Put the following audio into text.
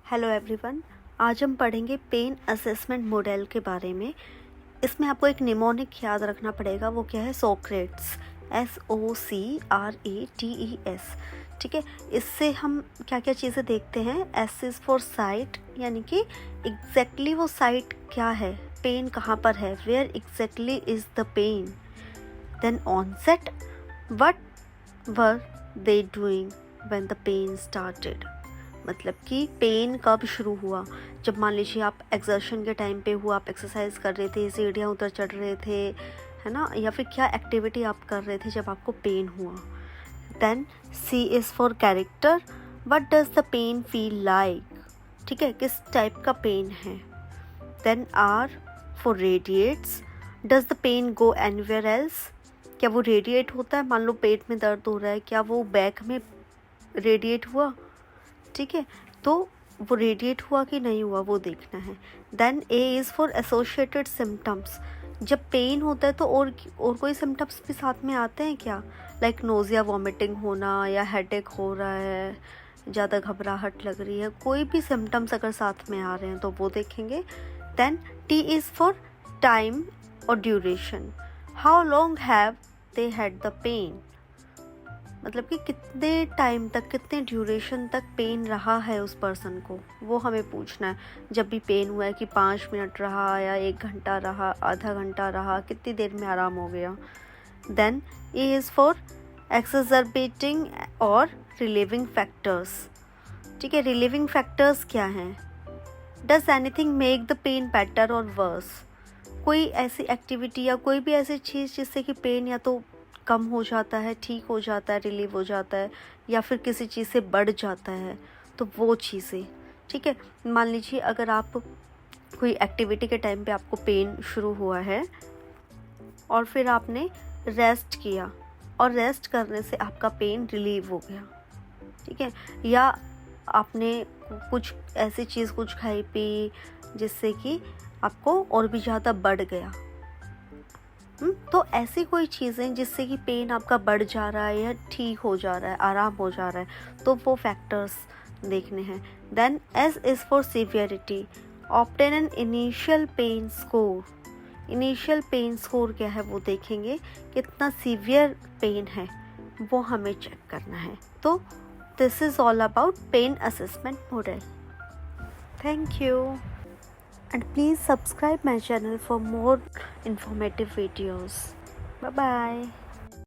Hello everyone, आज हम पढ़ेंगे पेन असेसमेंट मॉडल के बारे में। इसमें आपको एक निमोनिक याद रखना पड़ेगा, वो क्या है? Socrates, SOCRATES। ठीक है, इससे हम क्या क्या चीज़ें देखते हैं। S इज़ फॉर साइट, यानी कि एग्जैक्टली वो साइट क्या है, पेन कहाँ पर है, where exactly is the pain. Then onset, what were they doing when the pain started, मतलब कि पेन कब शुरू हुआ। जब मान लीजिए आप एक्सर्शन के टाइम पे हुआ, आप एक्सरसाइज कर रहे थे, सीढ़ियाँ उतर चढ़ रहे थे, है ना, या फिर क्या एक्टिविटी आप कर रहे थे जब आपको पेन हुआ। Then C is for character, what does the pain feel like, ठीक है, किस टाइप का पेन है। Then R for radiates, does the pain go anywhere else, क्या वो रेडिएट होता है। मान लो पेट में दर्द हो रहा है, क्या वो बैक में रेडिएट हुआ, ठीक है, तो वो रेडिएट हुआ कि नहीं हुआ वो देखना है। Then A is for associated symptoms, जब पेन होता है तो और कोई सिम्टम्स भी साथ में आते हैं क्या, लाइक नोज़िया, वॉमिटिंग होना, या हेडेक हो रहा है, ज़्यादा घबराहट लग रही है, कोई भी सिम्टम्स अगर साथ में आ रहे हैं तो वो देखेंगे। Then T is for time और duration, how long have they had the pain, मतलब कि कितने टाइम तक, कितने ड्यूरेशन तक पेन रहा है उस पर्सन को, वो हमें पूछना है। जब भी पेन हुआ है कि 5 मिनट रहा, या 1 घंटा रहा, आधा घंटा रहा, कितनी देर में आराम हो गया। Then E is for exacerbating और रिलीविंग फैक्टर्स, ठीक है, रिलीविंग फैक्टर्स क्या हैं। Does anything make the pain better और वर्स, कोई ऐसी एक्टिविटी या कोई भी ऐसी चीज़ जिससे कि पेन या तो कम हो जाता है, ठीक हो जाता है, रिलीव हो जाता है, या फिर किसी चीज़ से बढ़ जाता है, तो वो चीज़ें, ठीक है। मान लीजिए अगर आप कोई एक्टिविटी के टाइम पे आपको पेन शुरू हुआ है और फिर आपने रेस्ट किया, और रेस्ट करने से आपका पेन रिलीव हो गया, ठीक है, या आपने कुछ ऐसी चीज़ कुछ खाई पी जिससे कि आपको और भी ज़्यादा बढ़ गया, तो ऐसी कोई चीज़ें जिससे कि पेन आपका बढ़ जा रहा है या ठीक हो जा रहा है, आराम हो जा रहा है, तो वो फैक्टर्स देखने हैं। Then S is for severity, obtain an initial pain score, initial pain score क्या है वो देखेंगे, कितना सीवियर पेन है वो हमें चेक करना है। तो this is all about pain assessment model. Thank you, and please subscribe my channel for more informative videos. Bye bye.